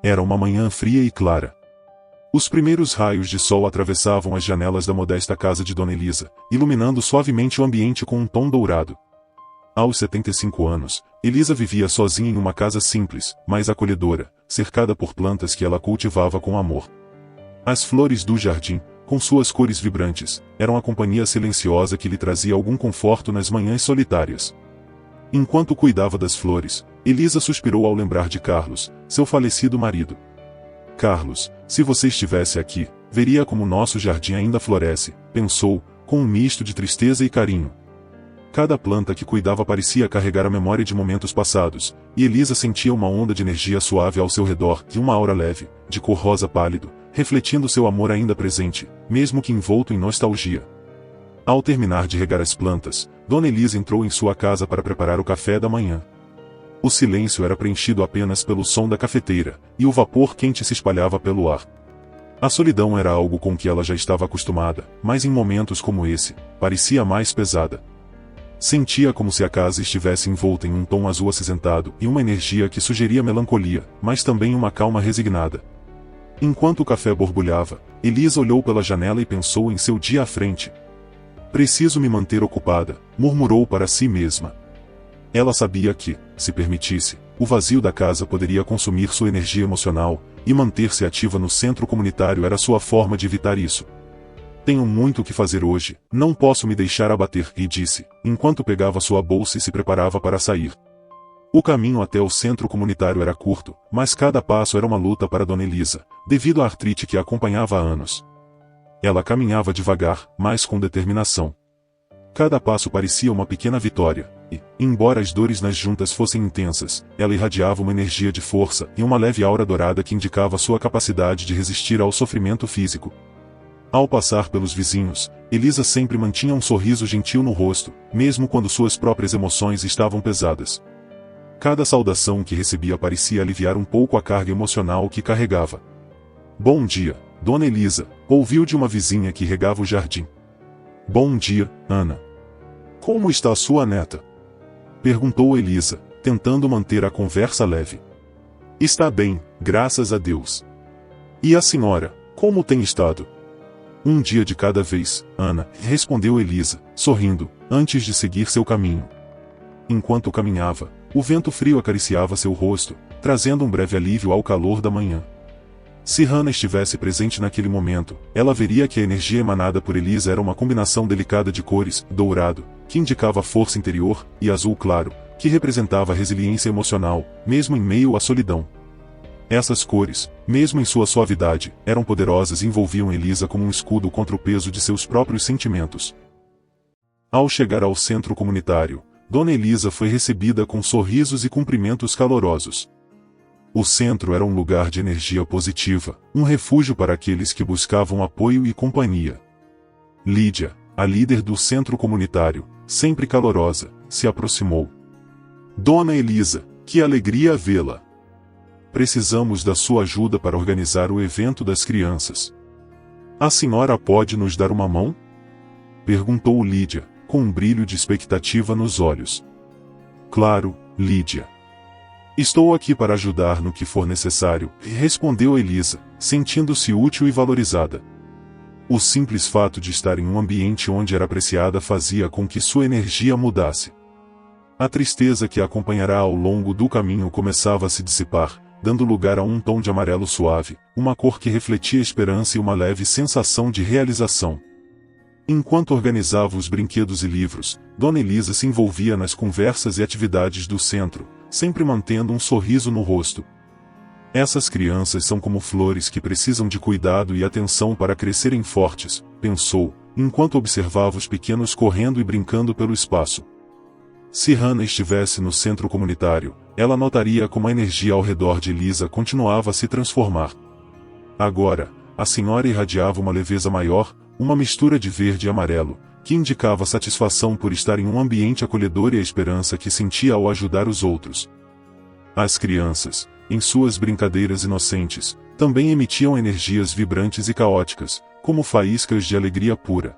Era uma manhã fria e clara. Os primeiros raios de sol atravessavam as janelas da modesta casa de Dona Elisa, iluminando suavemente o ambiente com um tom dourado. Aos 75 anos, Elisa vivia sozinha em uma casa simples, mas acolhedora, cercada por plantas que ela cultivava com amor. As flores do jardim, com suas cores vibrantes, eram a companhia silenciosa que lhe trazia algum conforto nas manhãs solitárias. Enquanto cuidava das flores, Elisa suspirou ao lembrar de Carlos, seu falecido marido. Carlos, se você estivesse aqui, veria como nosso jardim ainda floresce, pensou, com um misto de tristeza e carinho. Cada planta que cuidava parecia carregar a memória de momentos passados, e Elisa sentia uma onda de energia suave ao seu redor e uma aura leve, de cor rosa pálido, refletindo seu amor ainda presente, mesmo que envolto em nostalgia. Ao terminar de regar as plantas, Dona Elisa entrou em sua casa para preparar o café da manhã. O silêncio era preenchido apenas pelo som da cafeteira, e o vapor quente se espalhava pelo ar. A solidão era algo com que ela já estava acostumada, mas em momentos como esse, parecia mais pesada. Sentia como se a casa estivesse envolta em um tom azul acinzentado e uma energia que sugeria melancolia, mas também uma calma resignada. Enquanto o café borbulhava, Elisa olhou pela janela e pensou em seu dia à frente. Preciso me manter ocupada, murmurou para si mesma. Ela sabia que, se permitisse, o vazio da casa poderia consumir sua energia emocional, e manter-se ativa no centro comunitário era sua forma de evitar isso. Tenho muito o que fazer hoje, não posso me deixar abater, e disse, enquanto pegava sua bolsa e se preparava para sair. O caminho até o centro comunitário era curto, mas cada passo era uma luta para Dona Elisa, devido à artrite que a acompanhava há anos. Ela caminhava devagar, mas com determinação. Cada passo parecia uma pequena vitória, e, embora as dores nas juntas fossem intensas, ela irradiava uma energia de força e uma leve aura dourada que indicava sua capacidade de resistir ao sofrimento físico. Ao passar pelos vizinhos, Elisa sempre mantinha um sorriso gentil no rosto, mesmo quando suas próprias emoções estavam pesadas. Cada saudação que recebia parecia aliviar um pouco a carga emocional que carregava. Bom dia, Dona Elisa, ouviu de uma vizinha que regava o jardim. Bom dia, Ana. Como está sua neta? Perguntou Elisa, tentando manter a conversa leve. Está bem, graças a Deus. E a senhora, como tem estado? Um dia de cada vez, Ana, respondeu Elisa, sorrindo, antes de seguir seu caminho. Enquanto caminhava, o vento frio acariciava seu rosto, trazendo um breve alívio ao calor da manhã. Se Hannah estivesse presente naquele momento, ela veria que a energia emanada por Elisa era uma combinação delicada de cores, dourado, que indicava força interior, e azul claro, que representava resiliência emocional, mesmo em meio à solidão. Essas cores, mesmo em sua suavidade, eram poderosas e envolviam Elisa como um escudo contra o peso de seus próprios sentimentos. Ao chegar ao centro comunitário, Dona Elisa foi recebida com sorrisos e cumprimentos calorosos. O centro era um lugar de energia positiva, um refúgio para aqueles que buscavam apoio e companhia. Lídia, a líder do centro comunitário, sempre calorosa, se aproximou. Dona Elisa, que alegria vê-la! Precisamos da sua ajuda para organizar o evento das crianças. A senhora pode nos dar uma mão? Perguntou Lídia, com um brilho de expectativa nos olhos. Claro, Lídia. Estou aqui para ajudar no que for necessário, respondeu Elisa, sentindo-se útil e valorizada. O simples fato de estar em um ambiente onde era apreciada fazia com que sua energia mudasse. A tristeza que a acompanhará ao longo do caminho começava a se dissipar, dando lugar a um tom de amarelo suave, uma cor que refletia esperança e uma leve sensação de realização. Enquanto organizava os brinquedos e livros, Dona Elisa se envolvia nas conversas e atividades do centro, sempre mantendo um sorriso no rosto. Essas crianças são como flores que precisam de cuidado e atenção para crescerem fortes, pensou, enquanto observava os pequenos correndo e brincando pelo espaço. Se Hannah estivesse no centro comunitário, ela notaria como a energia ao redor de Elisa continuava a se transformar. Agora, a senhora irradiava uma leveza maior, uma mistura de verde e amarelo, que indicava satisfação por estar em um ambiente acolhedor e a esperança que sentia ao ajudar os outros. As crianças, em suas brincadeiras inocentes, também emitiam energias vibrantes e caóticas, como faíscas de alegria pura.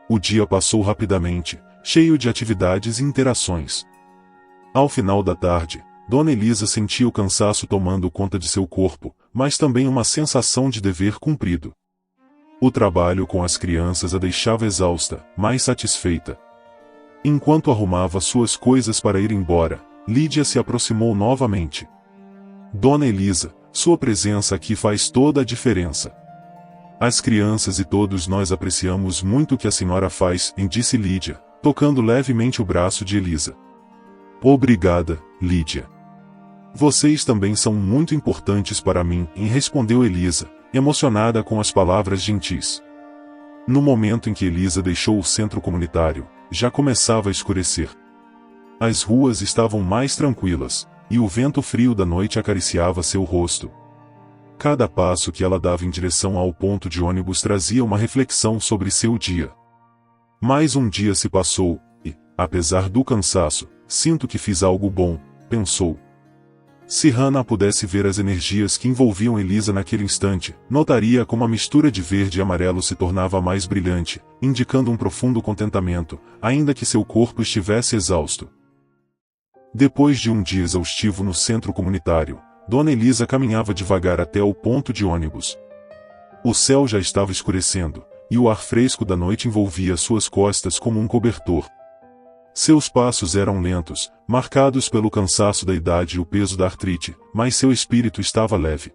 O dia passou rapidamente, cheio de atividades e interações. Ao final da tarde, Dona Elisa sentia o cansaço tomando conta de seu corpo, mas também uma sensação de dever cumprido. O trabalho com as crianças a deixava exausta, mas satisfeita. Enquanto arrumava suas coisas para ir embora, Lídia se aproximou novamente. Dona Elisa, sua presença aqui faz toda a diferença. As crianças e todos nós apreciamos muito o que a senhora faz, disse Lídia, tocando levemente o braço de Elisa. Obrigada, Lídia. Vocês também são muito importantes para mim, respondeu Elisa, emocionada com as palavras gentis. No momento em que Elisa deixou o centro comunitário, já começava a escurecer. As ruas estavam mais tranquilas, e o vento frio da noite acariciava seu rosto. Cada passo que ela dava em direção ao ponto de ônibus trazia uma reflexão sobre seu dia. Mais um dia se passou, e, apesar do cansaço, sinto que fiz algo bom, pensou. Se Hannah pudesse ver as energias que envolviam Elisa naquele instante, notaria como a mistura de verde e amarelo se tornava mais brilhante, indicando um profundo contentamento, ainda que seu corpo estivesse exausto. Depois de um dia exaustivo no centro comunitário, Dona Elisa caminhava devagar até o ponto de ônibus. O céu já estava escurecendo, e o ar fresco da noite envolvia suas costas como um cobertor. Seus passos eram lentos, marcados pelo cansaço da idade e o peso da artrite, mas seu espírito estava leve.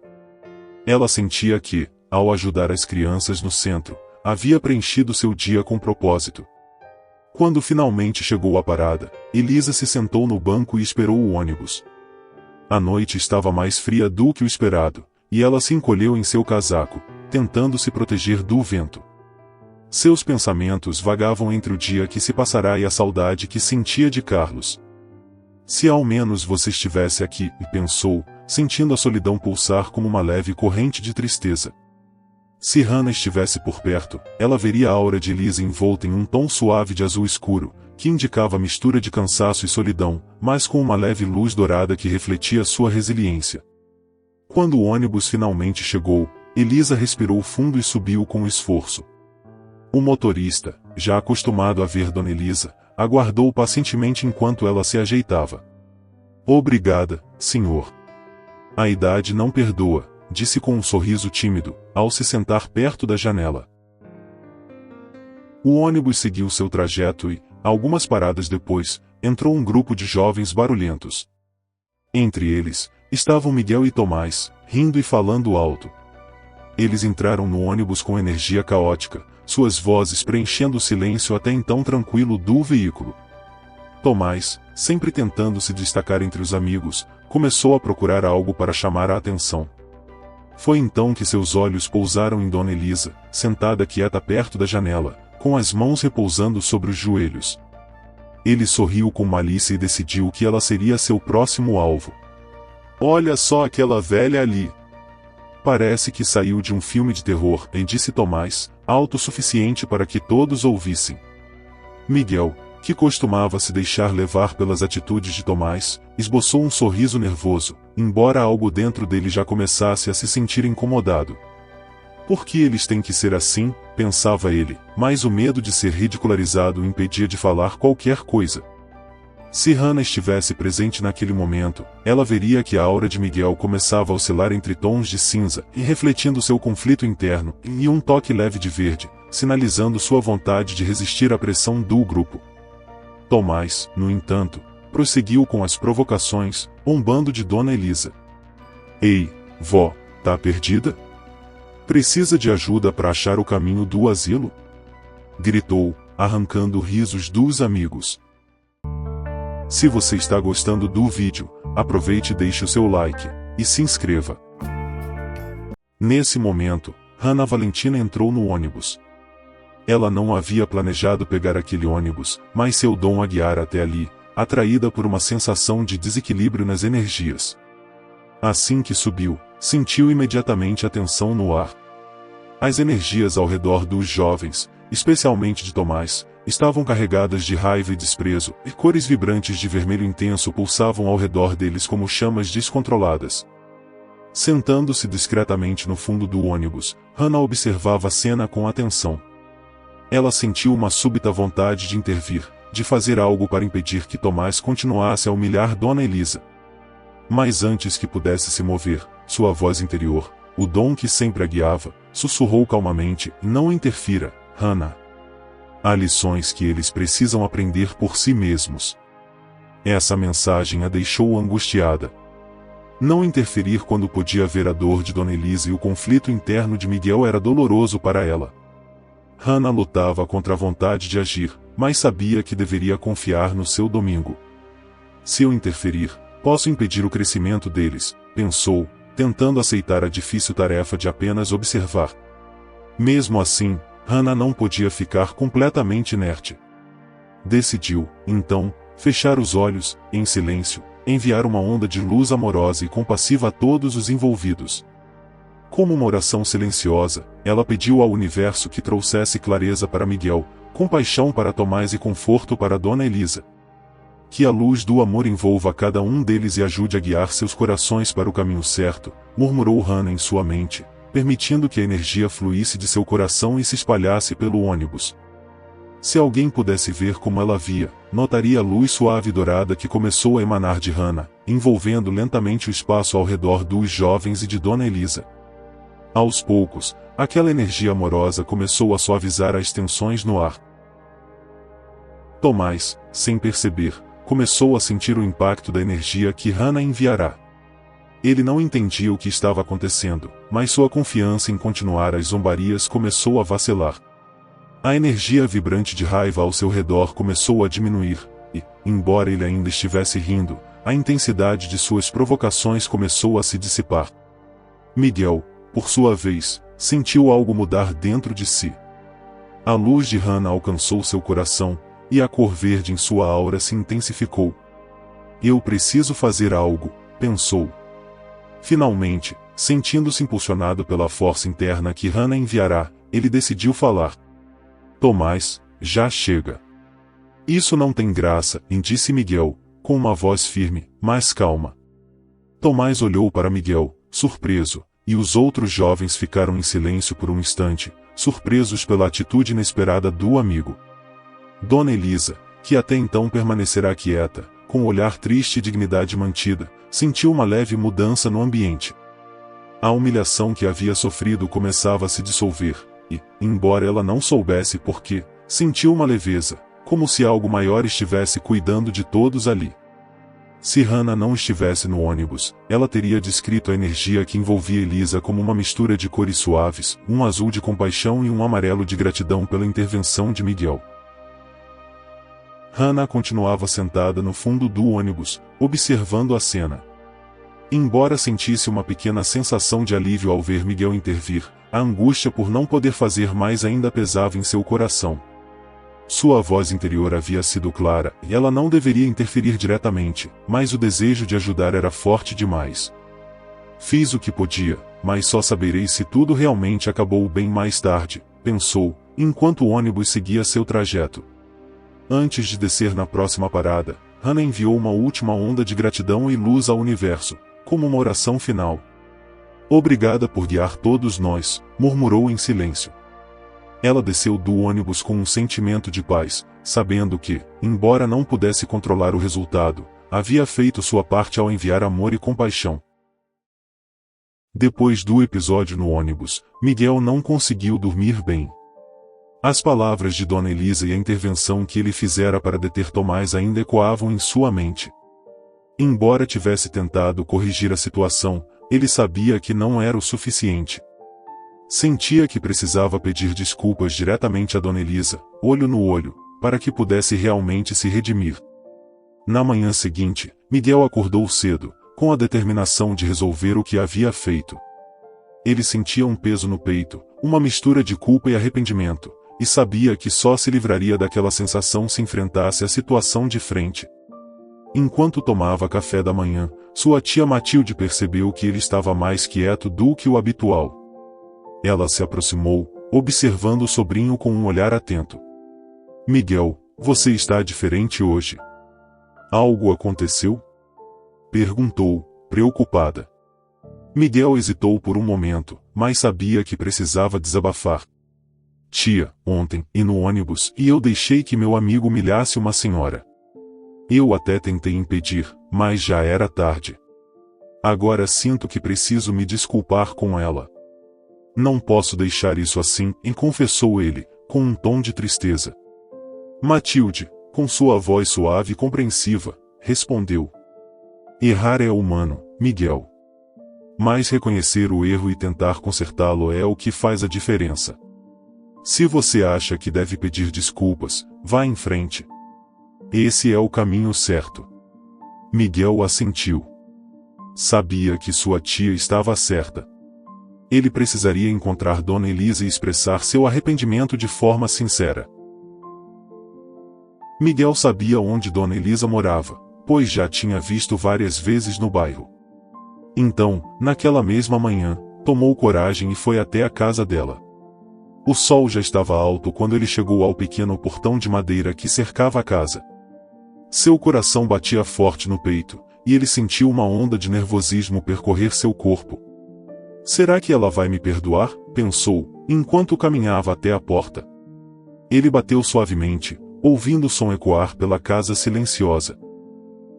Ela sentia que, ao ajudar as crianças no centro, havia preenchido seu dia com propósito. Quando finalmente chegou à parada, Elisa se sentou no banco e esperou o ônibus. A noite estava mais fria do que o esperado, e ela se encolheu em seu casaco, tentando se proteger do vento. Seus pensamentos vagavam entre o dia que se passará e a saudade que sentia de Carlos. Se ao menos você estivesse aqui, pensou, sentindo a solidão pulsar como uma leve corrente de tristeza. Se Hannah estivesse por perto, ela veria a aura de Elisa envolta em um tom suave de azul escuro, que indicava a mistura de cansaço e solidão, mas com uma leve luz dourada que refletia sua resiliência. Quando o ônibus finalmente chegou, Elisa respirou fundo e subiu com esforço. O motorista, já acostumado a ver Dona Elisa, aguardou pacientemente enquanto ela se ajeitava. Obrigada, senhor. A idade não perdoa, disse com um sorriso tímido, ao se sentar perto da janela. O ônibus seguiu seu trajeto e, algumas paradas depois, entrou um grupo de jovens barulhentos. Entre eles, estavam Miguel e Tomás, rindo e falando alto. Eles entraram no ônibus com energia caótica, suas vozes preenchendo o silêncio até então tranquilo do veículo. Tomás, sempre tentando se destacar entre os amigos, começou a procurar algo para chamar a atenção. Foi então que seus olhos pousaram em Dona Elisa, sentada quieta perto da janela, com as mãos repousando sobre os joelhos. Ele sorriu com malícia e decidiu que ela seria seu próximo alvo. Olha só aquela velha ali! Parece que saiu de um filme de terror, disse Tomás, alto o suficiente para que todos ouvissem. Miguel, que costumava se deixar levar pelas atitudes de Tomás, esboçou um sorriso nervoso, embora algo dentro dele já começasse a se sentir incomodado. Por que eles têm que ser assim, pensava ele, mas o medo de ser ridicularizado o impedia de falar qualquer coisa. Se Hannah estivesse presente naquele momento, ela veria que a aura de Miguel começava a oscilar entre tons de cinza e refletindo seu conflito interno, e um toque leve de verde, sinalizando sua vontade de resistir à pressão do grupo. Tomás, no entanto, prosseguiu com as provocações, zombando de Dona Elisa. Ei, vó, tá perdida? Precisa de ajuda para achar o caminho do asilo? Gritou, arrancando risos dos amigos. Se você está gostando do vídeo, aproveite e deixe o seu like, e se inscreva. Nesse momento, Hannah Valentina entrou no ônibus. Ela não havia planejado pegar aquele ônibus, mas seu dom a guiara até ali, atraída por uma sensação de desequilíbrio nas energias. Assim que subiu, sentiu imediatamente a tensão no ar. As energias ao redor dos jovens, especialmente de Tomás, estavam carregadas de raiva e desprezo, e cores vibrantes de vermelho intenso pulsavam ao redor deles como chamas descontroladas. Sentando-se discretamente no fundo do ônibus, Hannah observava a cena com atenção. Ela sentiu uma súbita vontade de intervir, de fazer algo para impedir que Tomás continuasse a humilhar Dona Elisa. Mas antes que pudesse se mover, sua voz interior, o dom que sempre a guiava, sussurrou calmamente: não interfira, Hannah. Há lições que eles precisam aprender por si mesmos. Essa mensagem a deixou angustiada. Não interferir quando podia ver a dor de Dona Elisa e o conflito interno de Miguel era doloroso para ela. Hannah lutava contra a vontade de agir, mas sabia que deveria confiar no seu domingo. Se eu interferir, posso impedir o crescimento deles, pensou, tentando aceitar a difícil tarefa de apenas observar. Mesmo assim, Hannah não podia ficar completamente inerte. Decidiu, então, fechar os olhos, em silêncio, enviar uma onda de luz amorosa e compassiva a todos os envolvidos. Como uma oração silenciosa, ela pediu ao universo que trouxesse clareza para Miguel, compaixão para Tomás e conforto para Dona Elisa. Que a luz do amor envolva cada um deles e ajude a guiar seus corações para o caminho certo, murmurou Hannah em sua mente, permitindo que a energia fluísse de seu coração e se espalhasse pelo ônibus. Se alguém pudesse ver como ela via, notaria a luz suave e dourada que começou a emanar de Hannah, envolvendo lentamente o espaço ao redor dos jovens e de Dona Elisa. Aos poucos, aquela energia amorosa começou a suavizar as tensões no ar. Tomás, sem perceber, começou a sentir o impacto da energia que Hannah enviará. Ele não entendia o que estava acontecendo, mas sua confiança em continuar as zombarias começou a vacilar. A energia vibrante de raiva ao seu redor começou a diminuir, e, embora ele ainda estivesse rindo, a intensidade de suas provocações começou a se dissipar. Miguel, por sua vez, sentiu algo mudar dentro de si. A luz de Hannah alcançou seu coração, e a cor verde em sua aura se intensificou. Eu preciso fazer algo, pensou. Finalmente, sentindo-se impulsionado pela força interna que Hannah enviará, ele decidiu falar. Tomás, já chega. Isso não tem graça, disse Miguel, com uma voz firme, mas calma. Tomás olhou para Miguel, surpreso, e os outros jovens ficaram em silêncio por um instante, surpresos pela atitude inesperada do amigo. Dona Elisa, que até então permanecera quieta, com o olhar triste e dignidade mantida, sentiu uma leve mudança no ambiente. A humilhação que havia sofrido começava a se dissolver, e, embora ela não soubesse por quê, sentiu uma leveza, como se algo maior estivesse cuidando de todos ali. Se Hannah não estivesse no ônibus, ela teria descrito a energia que envolvia Elisa como uma mistura de cores suaves, um azul de compaixão e um amarelo de gratidão pela intervenção de Miguel. Hannah continuava sentada no fundo do ônibus, observando a cena. Embora sentisse uma pequena sensação de alívio ao ver Miguel intervir, a angústia por não poder fazer mais ainda pesava em seu coração. Sua voz interior havia sido clara, e ela não deveria interferir diretamente, mas o desejo de ajudar era forte demais. Fiz o que podia, mas só saberei se tudo realmente acabou bem mais tarde, pensou, enquanto o ônibus seguia seu trajeto. Antes de descer na próxima parada, Hannah enviou uma última onda de gratidão e luz ao universo, como uma oração final. Obrigada por guiar todos nós, murmurou em silêncio. Ela desceu do ônibus com um sentimento de paz, sabendo que, embora não pudesse controlar o resultado, havia feito sua parte ao enviar amor e compaixão. Depois do episódio no ônibus, Miguel não conseguiu dormir bem. As palavras de Dona Elisa e a intervenção que ele fizera para deter Tomás ainda ecoavam em sua mente. Embora tivesse tentado corrigir a situação, ele sabia que não era o suficiente. Sentia que precisava pedir desculpas diretamente a Dona Elisa, olho no olho, para que pudesse realmente se redimir. Na manhã seguinte, Miguel acordou cedo, com a determinação de resolver o que havia feito. Ele sentia um peso no peito, uma mistura de culpa e arrependimento, e sabia que só se livraria daquela sensação se enfrentasse a situação de frente. Enquanto tomava café da manhã, sua tia Matilde percebeu que ele estava mais quieto do que o habitual. Ela se aproximou, observando o sobrinho com um olhar atento. Miguel, você está diferente hoje. Algo aconteceu? Perguntou, preocupada. Miguel hesitou por um momento, mas sabia que precisava desabafar. Tia, ontem, no ônibus, eu deixei que meu amigo humilhasse uma senhora. Eu até tentei impedir, mas já era tarde. Agora sinto que preciso me desculpar com ela. Não posso deixar isso assim, confessou ele, com um tom de tristeza. Matilde, com sua voz suave e compreensiva, respondeu. Errar é humano, Miguel. Mas reconhecer o erro e tentar consertá-lo é o que faz a diferença. Se você acha que deve pedir desculpas, vá em frente. Esse é o caminho certo. Miguel assentiu. Sabia que sua tia estava certa. Ele precisaria encontrar Dona Elisa e expressar seu arrependimento de forma sincera. Miguel sabia onde Dona Elisa morava, pois já tinha visto várias vezes no bairro. Então, naquela mesma manhã, tomou coragem e foi até a casa dela. O sol já estava alto quando ele chegou ao pequeno portão de madeira que cercava a casa. Seu coração batia forte no peito, e ele sentiu uma onda de nervosismo percorrer seu corpo. Será que ela vai me perdoar? Pensou, enquanto caminhava até a porta. Ele bateu suavemente, ouvindo o som ecoar pela casa silenciosa.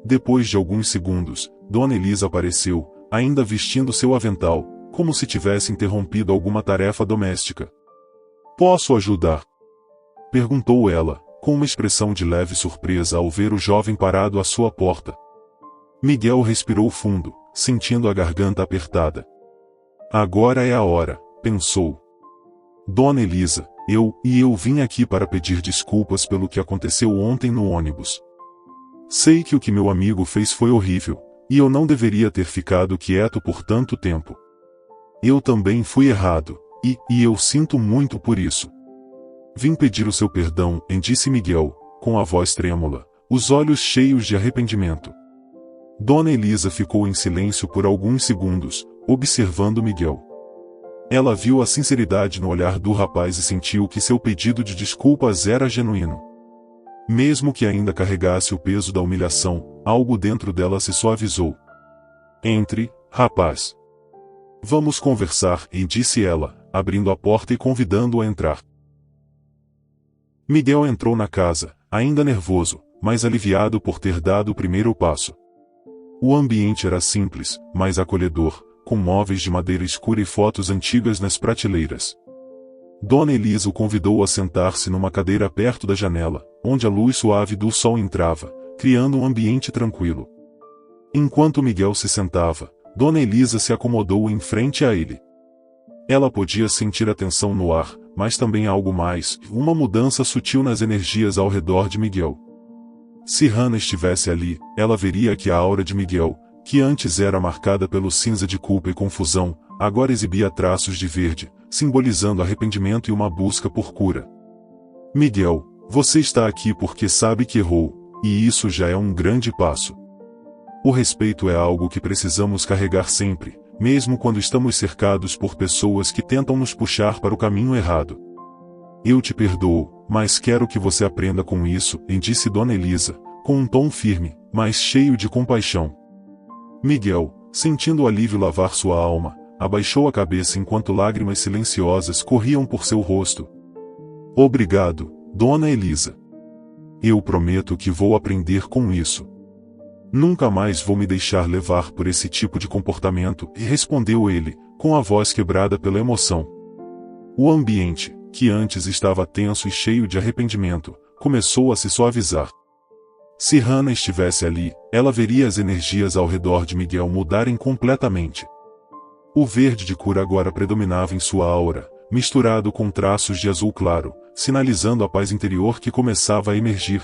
Depois de alguns segundos, Dona Elisa apareceu, ainda vestindo seu avental, como se tivesse interrompido alguma tarefa doméstica. Posso ajudar? Perguntou ela, com uma expressão de leve surpresa ao ver o jovem parado à sua porta. Miguel respirou fundo, sentindo a garganta apertada. Agora é a hora, pensou. Dona Elisa, eu vim aqui para pedir desculpas pelo que aconteceu ontem no ônibus. Sei que o que meu amigo fez foi horrível, e eu não deveria ter ficado quieto por tanto tempo. Eu também fui errado, e eu sinto muito por isso. Vim pedir o seu perdão, disse Miguel, com a voz trêmula, os olhos cheios de arrependimento. Dona Elisa ficou em silêncio por alguns segundos, observando Miguel. Ela viu a sinceridade no olhar do rapaz e sentiu que seu pedido de desculpas era genuíno. Mesmo que ainda carregasse o peso da humilhação, algo dentro dela se suavizou. Entre, rapaz. Vamos conversar, disse ela, abrindo a porta e convidando-o a entrar. Miguel entrou na casa, ainda nervoso, mas aliviado por ter dado o primeiro passo. O ambiente era simples, mas acolhedor, com móveis de madeira escura e fotos antigas nas prateleiras. Dona Elisa o convidou a sentar-se numa cadeira perto da janela, onde a luz suave do sol entrava, criando um ambiente tranquilo. Enquanto Miguel se sentava, Dona Elisa se acomodou em frente a ele. Ela podia sentir a tensão no ar, mas também algo mais, uma mudança sutil nas energias ao redor de Miguel. Se Hannah estivesse ali, ela veria que a aura de Miguel, que antes era marcada pelo cinza de culpa e confusão, agora exibia traços de verde, simbolizando arrependimento e uma busca por cura. Miguel, você está aqui porque sabe que errou, e isso já é um grande passo. O respeito é algo que precisamos carregar sempre, mesmo quando estamos cercados por pessoas que tentam nos puxar para o caminho errado. Eu te perdoo, mas quero que você aprenda com isso, disse Dona Elisa, com um tom firme, mas cheio de compaixão. Miguel, sentindo o alívio lavar sua alma, abaixou a cabeça enquanto lágrimas silenciosas corriam por seu rosto. Obrigado, Dona Elisa. Eu prometo que vou aprender com isso. Nunca mais vou me deixar levar por esse tipo de comportamento, respondeu ele, com a voz quebrada pela emoção. O ambiente, que antes estava tenso e cheio de arrependimento, começou a se suavizar. Se Hannah estivesse ali, ela veria as energias ao redor de Miguel mudarem completamente. O verde de cura agora predominava em sua aura, misturado com traços de azul claro, sinalizando a paz interior que começava a emergir.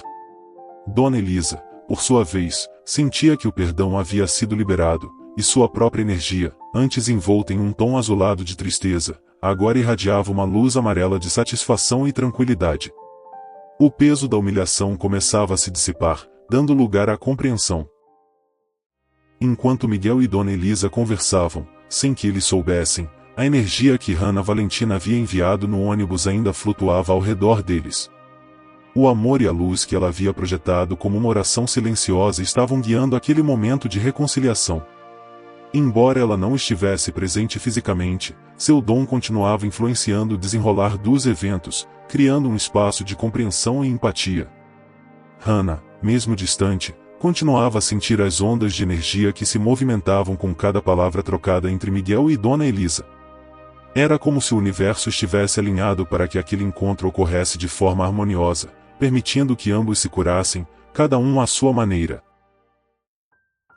Dona Elisa, por sua vez, sentia que o perdão havia sido liberado, e sua própria energia, antes envolta em um tom azulado de tristeza, agora irradiava uma luz amarela de satisfação e tranquilidade. O peso da humilhação começava a se dissipar, dando lugar à compreensão. Enquanto Miguel e Dona Elisa conversavam, sem que eles soubessem, a energia que Hannah Valentina havia enviado no ônibus ainda flutuava ao redor deles. O amor e a luz que ela havia projetado como uma oração silenciosa estavam guiando aquele momento de reconciliação. Embora ela não estivesse presente fisicamente, seu dom continuava influenciando o desenrolar dos eventos, criando um espaço de compreensão e empatia. Hannah, mesmo distante, Continuava a sentir as ondas de energia que se movimentavam com cada palavra trocada entre Miguel e Dona Elisa. Era como se o universo estivesse alinhado para que aquele encontro ocorresse de forma harmoniosa, permitindo que ambos se curassem, cada um à sua maneira.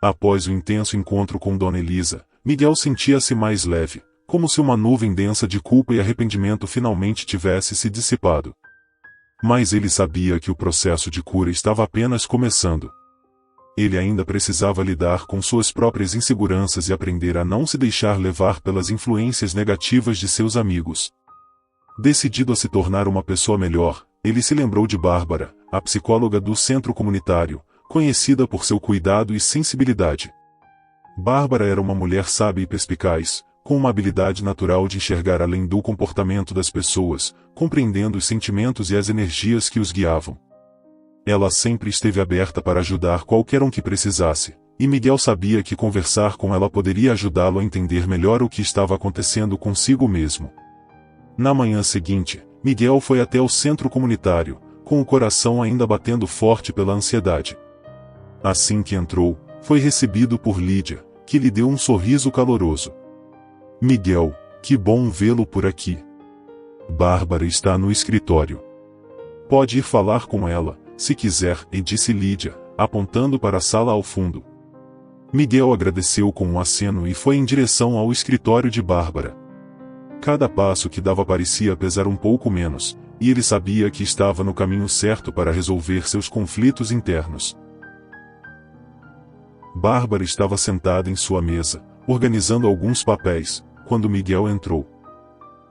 Após o intenso encontro com Dona Elisa, Miguel sentia-se mais leve, como se uma nuvem densa de culpa e arrependimento finalmente tivesse se dissipado. Mas ele sabia que o processo de cura estava apenas começando. Ele ainda precisava lidar com suas próprias inseguranças e aprender a não se deixar levar pelas influências negativas de seus amigos. Decidido a se tornar uma pessoa melhor, ele se lembrou de Bárbara, a psicóloga do centro comunitário, conhecida por seu cuidado e sensibilidade. Bárbara era uma mulher sábia e perspicaz, com uma habilidade natural de enxergar além do comportamento das pessoas, compreendendo os sentimentos e as energias que os guiavam. Ela sempre esteve aberta para ajudar qualquer um que precisasse, e Miguel sabia que conversar com ela poderia ajudá-lo a entender melhor o que estava acontecendo consigo mesmo. Na manhã seguinte, Miguel foi até o centro comunitário, com o coração ainda batendo forte pela ansiedade. Assim que entrou, foi recebido por Lídia, que lhe deu um sorriso caloroso. Miguel, que bom vê-lo por aqui. Bárbara está no escritório. Pode ir falar com ela, se quiser, e disse Lídia, apontando para a sala ao fundo. Miguel agradeceu com um aceno e foi em direção ao escritório de Bárbara. Cada passo que dava parecia pesar um pouco menos, e ele sabia que estava no caminho certo para resolver seus conflitos internos. Bárbara estava sentada em sua mesa, organizando alguns papéis, quando Miguel entrou.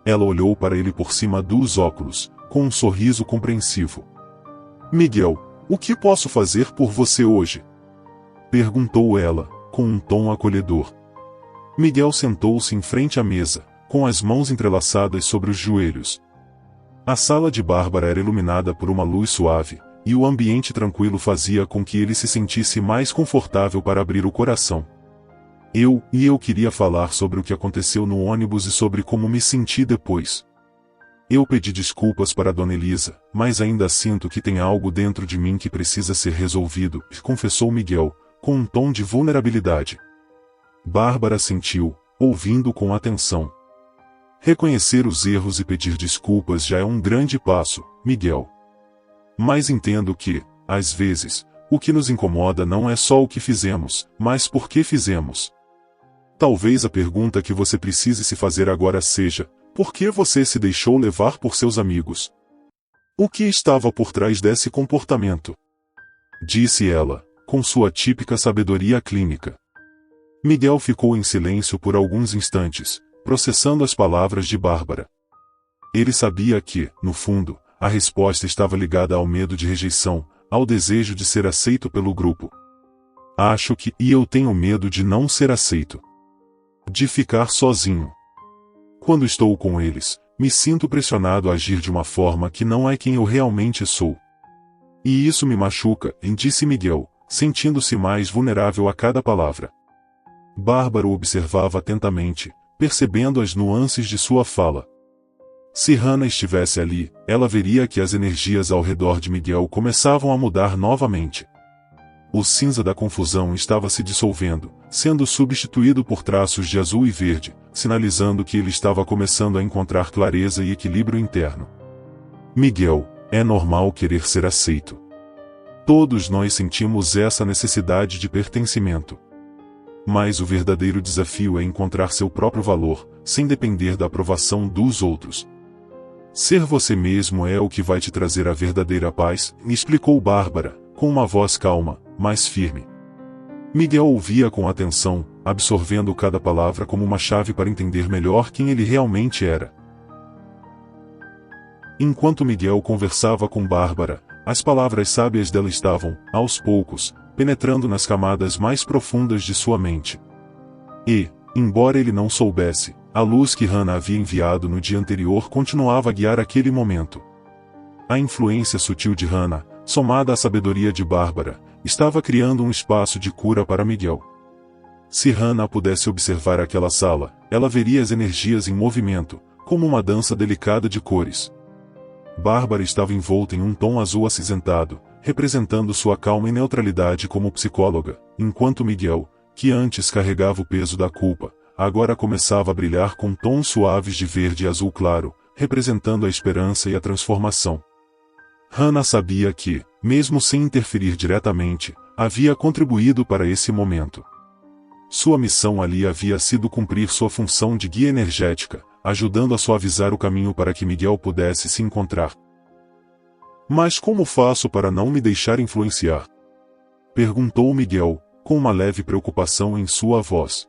Ela olhou para ele por cima dos óculos, com um sorriso compreensivo. Miguel, o que posso fazer por você hoje? Perguntou ela, com um tom acolhedor. Miguel sentou-se em frente à mesa, com as mãos entrelaçadas sobre os joelhos. A sala de Bárbara era iluminada por uma luz suave, e o ambiente tranquilo fazia com que ele se sentisse mais confortável para abrir o coração. Eu queria falar sobre o que aconteceu no ônibus e sobre como me senti depois. Eu pedi desculpas para Dona Elisa, mas ainda sinto que tem algo dentro de mim que precisa ser resolvido, confessou Miguel, com um tom de vulnerabilidade. Bárbara sentiu, ouvindo com atenção. Reconhecer os erros e pedir desculpas já é um grande passo, Miguel. Mas entendo que, às vezes, o que nos incomoda não é só o que fizemos, mas por que fizemos. Talvez a pergunta que você precise se fazer agora seja: por que você se deixou levar por seus amigos? O que estava por trás desse comportamento? Disse ela, com sua típica sabedoria clínica. Miguel ficou em silêncio por alguns instantes, processando as palavras de Bárbara. Ele sabia que, no fundo, a resposta estava ligada ao medo de rejeição, ao desejo de ser aceito pelo grupo. Acho que eu tenho medo de não ser aceito. De ficar sozinho. Quando estou com eles, me sinto pressionado a agir de uma forma que não é quem eu realmente sou. E isso me machuca, disse Miguel, sentindo-se mais vulnerável a cada palavra. Bárbara o observava atentamente, percebendo as nuances de sua fala. Se Hannah estivesse ali, ela veria que as energias ao redor de Miguel começavam a mudar novamente. O cinza da confusão estava se dissolvendo, sendo substituído por traços de azul e verde, sinalizando que ele estava começando a encontrar clareza e equilíbrio interno. Miguel, é normal querer ser aceito. Todos nós sentimos essa necessidade de pertencimento. Mas o verdadeiro desafio é encontrar seu próprio valor, sem depender da aprovação dos outros. Ser você mesmo é o que vai te trazer a verdadeira paz, explicou Bárbara, com uma voz calma, mas firme. Miguel ouvia com atenção, absorvendo cada palavra como uma chave para entender melhor quem ele realmente era. Enquanto Miguel conversava com Bárbara, as palavras sábias dela estavam, aos poucos, penetrando nas camadas mais profundas de sua mente. E, embora ele não soubesse, a luz que Hannah havia enviado no dia anterior continuava a guiar aquele momento. A influência sutil de Hannah, somada à sabedoria de Bárbara, estava criando um espaço de cura para Miguel. Se Hannah pudesse observar aquela sala, ela veria as energias em movimento, como uma dança delicada de cores. Bárbara estava envolta em um tom azul acinzentado, representando sua calma e neutralidade como psicóloga, enquanto Miguel, que antes carregava o peso da culpa, agora começava a brilhar com tons suaves de verde e azul claro, representando a esperança e a transformação. Hannah sabia que, mesmo sem interferir diretamente, havia contribuído para esse momento. Sua missão ali havia sido cumprir sua função de guia energética, ajudando a suavizar o caminho para que Miguel pudesse se encontrar. Mas como faço para não me deixar influenciar? Perguntou Miguel, com uma leve preocupação em sua voz.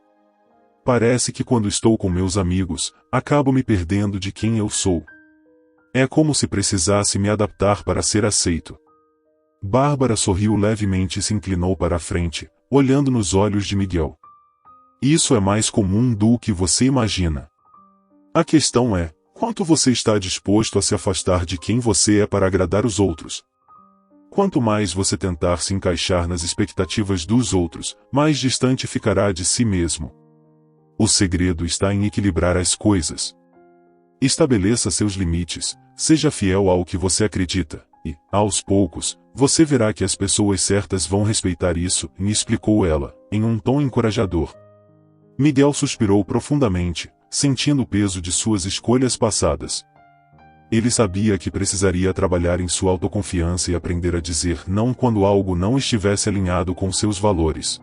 Parece que quando estou com meus amigos, acabo me perdendo de quem eu sou. É como se precisasse me adaptar para ser aceito. Bárbara sorriu levemente e se inclinou para a frente, olhando nos olhos de Miguel. Isso é mais comum do que você imagina. A questão é, quanto você está disposto a se afastar de quem você é para agradar os outros? Quanto mais você tentar se encaixar nas expectativas dos outros, mais distante ficará de si mesmo. O segredo está em equilibrar as coisas. Estabeleça seus limites, seja fiel ao que você acredita, e, aos poucos, você verá que as pessoas certas vão respeitar isso, me explicou ela, em um tom encorajador. Miguel suspirou profundamente, sentindo o peso de suas escolhas passadas. Ele sabia que precisaria trabalhar em sua autoconfiança e aprender a dizer não quando algo não estivesse alinhado com seus valores.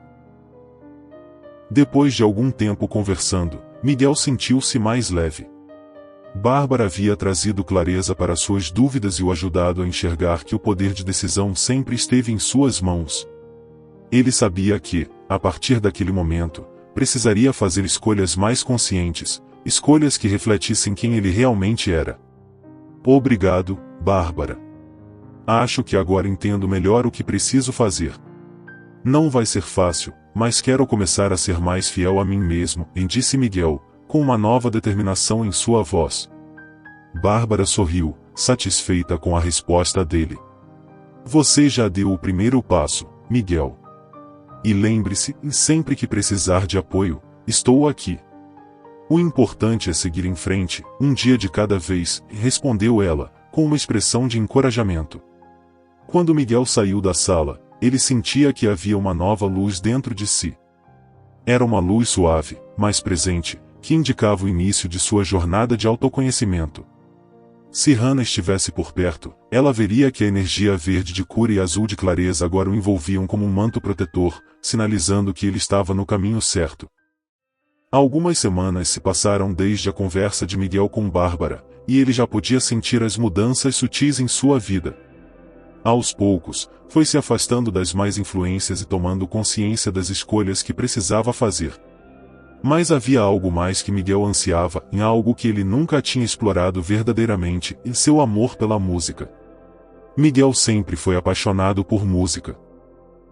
Depois de algum tempo conversando, Miguel sentiu-se mais leve. Bárbara havia trazido clareza para suas dúvidas e o ajudado a enxergar que o poder de decisão sempre esteve em suas mãos. Ele sabia que, a partir daquele momento, precisaria fazer escolhas mais conscientes, escolhas que refletissem quem ele realmente era. Obrigado, Bárbara. Acho que agora entendo melhor o que preciso fazer. Não vai ser fácil, mas quero começar a ser mais fiel a mim mesmo, disse Miguel, com uma nova determinação em sua voz. Bárbara sorriu, satisfeita com a resposta dele. Você já deu o primeiro passo, Miguel. E lembre-se, sempre que precisar de apoio, estou aqui. O importante é seguir em frente, um dia de cada vez, respondeu ela, com uma expressão de encorajamento. Quando Miguel saiu da sala, ele sentia que havia uma nova luz dentro de si. Era uma luz suave, mas presente, que indicava o início de sua jornada de autoconhecimento. Se Hannah estivesse por perto, ela veria que a energia verde de cura e azul de clareza agora o envolviam como um manto protetor, sinalizando que ele estava no caminho certo. Algumas semanas se passaram desde a conversa de Miguel com Bárbara, e ele já podia sentir as mudanças sutis em sua vida. Aos poucos, foi se afastando das más influências e tomando consciência das escolhas que precisava fazer. Mas havia algo mais que Miguel ansiava, em algo que ele nunca tinha explorado verdadeiramente, em seu amor pela música. Miguel sempre foi apaixonado por música.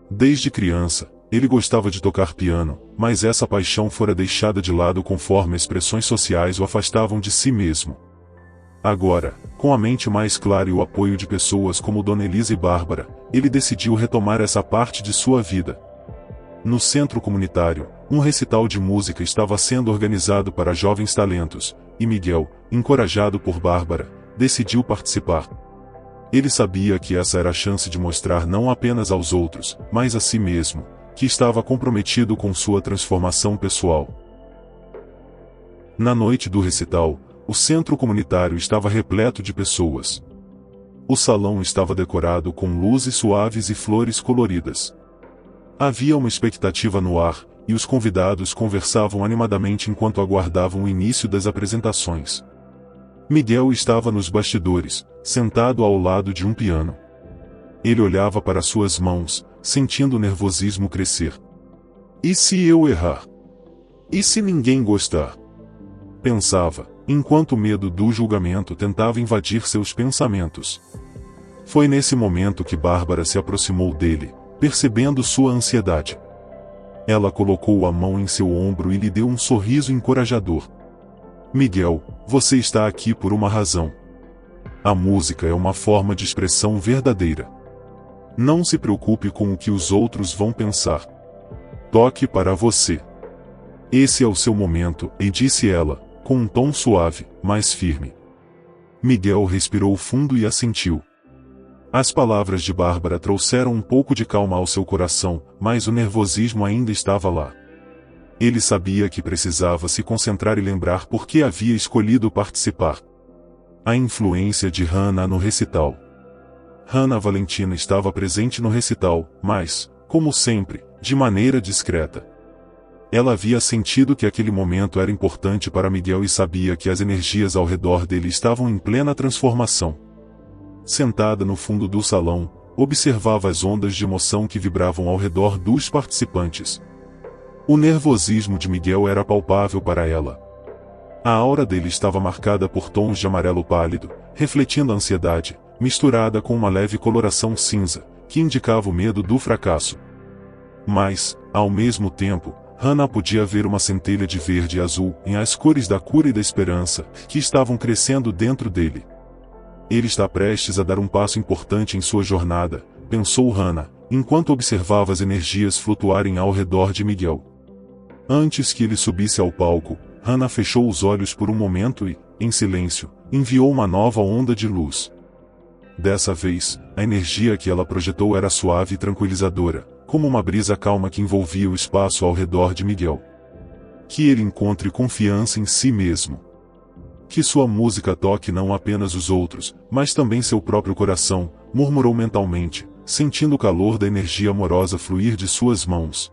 Desde criança, ele gostava de tocar piano, mas essa paixão fora deixada de lado conforme expressões sociais o afastavam de si mesmo. Agora, com a mente mais clara e o apoio de pessoas como Dona Elisa e Bárbara, ele decidiu retomar essa parte de sua vida. No centro comunitário, um recital de música estava sendo organizado para jovens talentos, e Miguel, encorajado por Bárbara, decidiu participar. Ele sabia que essa era a chance de mostrar não apenas aos outros, mas a si mesmo, que estava comprometido com sua transformação pessoal. Na noite do recital, o centro comunitário estava repleto de pessoas. O salão estava decorado com luzes suaves e flores coloridas. Havia uma expectativa no ar, e os convidados conversavam animadamente enquanto aguardavam o início das apresentações. Miguel estava nos bastidores, sentado ao lado de um piano. Ele olhava para suas mãos, sentindo o nervosismo crescer. E se eu errar? E se ninguém gostar? Pensava, enquanto o medo do julgamento tentava invadir seus pensamentos. Foi nesse momento que Bárbara se aproximou dele, percebendo sua ansiedade. Ela colocou a mão em seu ombro e lhe deu um sorriso encorajador. Miguel, você está aqui por uma razão. A música é uma forma de expressão verdadeira. Não se preocupe com o que os outros vão pensar. Toque para você. Esse é o seu momento, e disse ela, com um tom suave, mas firme. Miguel respirou fundo e assentiu. As palavras de Bárbara trouxeram um pouco de calma ao seu coração, mas o nervosismo ainda estava lá. Ele sabia que precisava se concentrar e lembrar por que havia escolhido participar. A influência de Hannah no recital. Hannah Valentina estava presente no recital, mas, como sempre, de maneira discreta. Ela havia sentido que aquele momento era importante para Miguel e sabia que as energias ao redor dele estavam em plena transformação. Sentada no fundo do salão, observava as ondas de emoção que vibravam ao redor dos participantes. O nervosismo de Miguel era palpável para ela. A aura dele estava marcada por tons de amarelo pálido, refletindo a ansiedade, misturada com uma leve coloração cinza, que indicava o medo do fracasso. Mas, ao mesmo tempo, Hannah podia ver uma centelha de verde e azul, em as cores da cura e da esperança, que estavam crescendo dentro dele. Ele está prestes a dar um passo importante em sua jornada, pensou Hannah, enquanto observava as energias flutuarem ao redor de Miguel. Antes que ele subisse ao palco, Hannah fechou os olhos por um momento e, em silêncio, enviou uma nova onda de luz. Dessa vez, a energia que ela projetou era suave e tranquilizadora, como uma brisa calma que envolvia o espaço ao redor de Miguel. Que ele encontre confiança em si mesmo. Que sua música toque não apenas os outros, mas também seu próprio coração, murmurou mentalmente, sentindo o calor da energia amorosa fluir de suas mãos.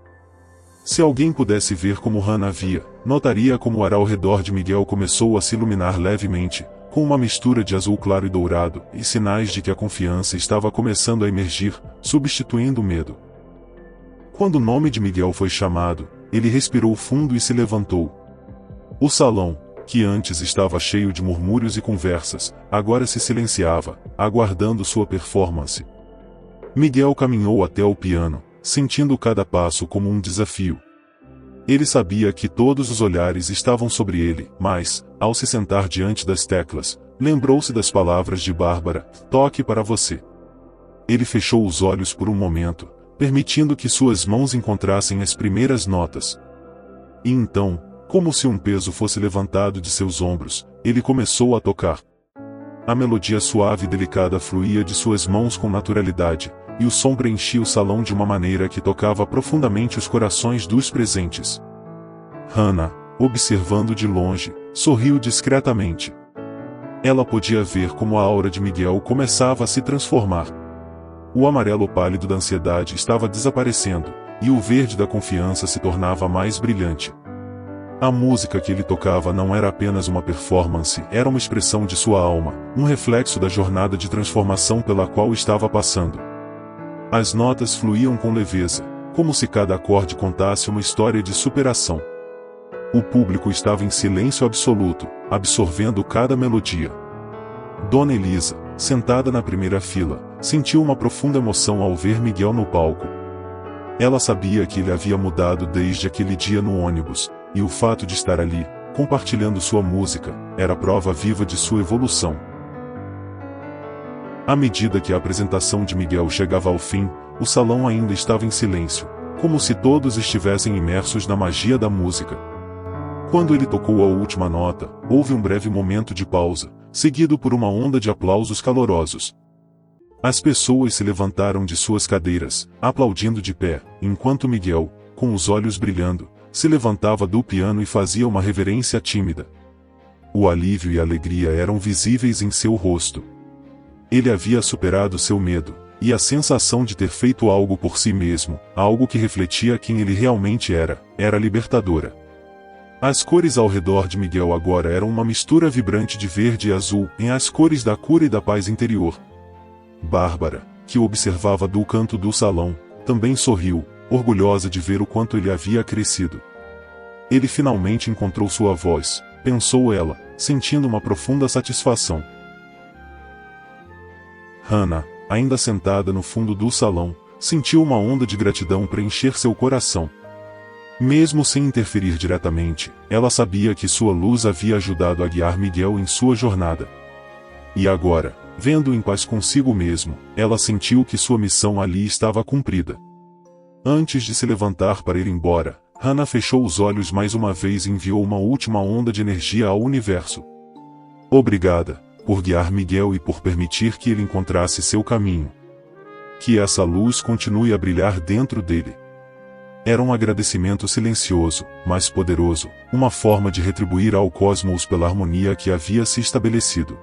Se alguém pudesse ver como Hannah via, notaria como o ar ao redor de Miguel começou a se iluminar levemente, com uma mistura de azul claro e dourado, e sinais de que a confiança estava começando a emergir, substituindo o medo. Quando o nome de Miguel foi chamado, ele respirou fundo e se levantou. O salão, que antes estava cheio de murmúrios e conversas, agora se silenciava, aguardando sua performance. Miguel caminhou até o piano, sentindo cada passo como um desafio. Ele sabia que todos os olhares estavam sobre ele, mas, ao se sentar diante das teclas, lembrou-se das palavras de Bárbara: "Toque para você." Ele fechou os olhos por um momento, permitindo que suas mãos encontrassem as primeiras notas. E então, como se um peso fosse levantado de seus ombros, ele começou a tocar. A melodia suave e delicada fluía de suas mãos com naturalidade, e o som preenchia o salão de uma maneira que tocava profundamente os corações dos presentes. Hannah, observando de longe, sorriu discretamente. Ela podia ver como a aura de Miguel começava a se transformar. O amarelo pálido da ansiedade estava desaparecendo, e o verde da confiança se tornava mais brilhante. A música que ele tocava não era apenas uma performance, era uma expressão de sua alma, um reflexo da jornada de transformação pela qual estava passando. As notas fluíam com leveza, como se cada acorde contasse uma história de superação. O público estava em silêncio absoluto, absorvendo cada melodia. Dona Elisa, sentada na primeira fila, sentiu uma profunda emoção ao ver Miguel no palco. Ela sabia que ele havia mudado desde aquele dia no ônibus, e o fato de estar ali, compartilhando sua música, era prova viva de sua evolução. À medida que a apresentação de Miguel chegava ao fim, o salão ainda estava em silêncio, como se todos estivessem imersos na magia da música. Quando ele tocou a última nota, houve um breve momento de pausa, seguido por uma onda de aplausos calorosos. As pessoas se levantaram de suas cadeiras, aplaudindo de pé, enquanto Miguel, com os olhos brilhando, se levantava do piano e fazia uma reverência tímida. O alívio e a alegria eram visíveis em seu rosto. Ele havia superado seu medo, e a sensação de ter feito algo por si mesmo, algo que refletia quem ele realmente era libertadora. As cores ao redor de Miguel agora eram uma mistura vibrante de verde e azul, em as cores da cura e da paz interior. Bárbara, que o observava do canto do salão, também sorriu, orgulhosa de ver o quanto ele havia crescido. Ele finalmente encontrou sua voz, pensou ela, sentindo uma profunda satisfação. Hannah, ainda sentada no fundo do salão, sentiu uma onda de gratidão preencher seu coração. Mesmo sem interferir diretamente, ela sabia que sua luz havia ajudado a guiar Miguel em sua jornada. E agora, vendo-o em paz consigo mesmo, ela sentiu que sua missão ali estava cumprida. Antes de se levantar para ir embora, Hannah fechou os olhos mais uma vez e enviou uma última onda de energia ao universo. Obrigada, por guiar Miguel e por permitir que ele encontrasse seu caminho. Que essa luz continue a brilhar dentro dele. Era um agradecimento silencioso, mas poderoso, uma forma de retribuir ao cosmos pela harmonia que havia se estabelecido.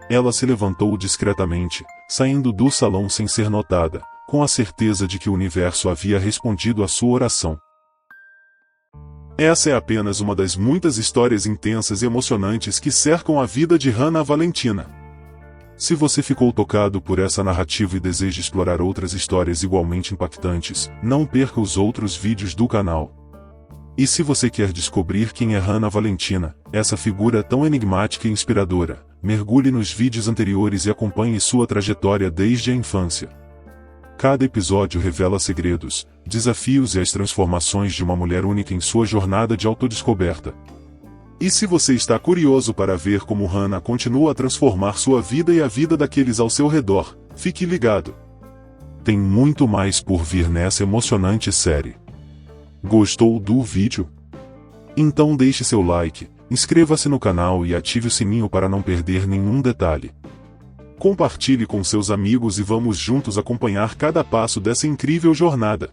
Ela se levantou discretamente, saindo do salão sem ser notada, com a certeza de que o universo havia respondido à sua oração. Essa é apenas uma das muitas histórias intensas e emocionantes que cercam a vida de Hannah Valentina. Se você ficou tocado por essa narrativa e deseja explorar outras histórias igualmente impactantes, não perca os outros vídeos do canal. E se você quer descobrir quem é Hannah Valentina, essa figura tão enigmática e inspiradora, mergulhe nos vídeos anteriores e acompanhe sua trajetória desde a infância. Cada episódio revela segredos, desafios e as transformações de uma mulher única em sua jornada de autodescoberta. E se você está curioso para ver como Hannah continua a transformar sua vida e a vida daqueles ao seu redor, fique ligado. Tem muito mais por vir nessa emocionante série. Gostou do vídeo? Então deixe seu like, inscreva-se no canal e ative o sininho para não perder nenhum detalhe. Compartilhe com seus amigos e vamos juntos acompanhar cada passo dessa incrível jornada.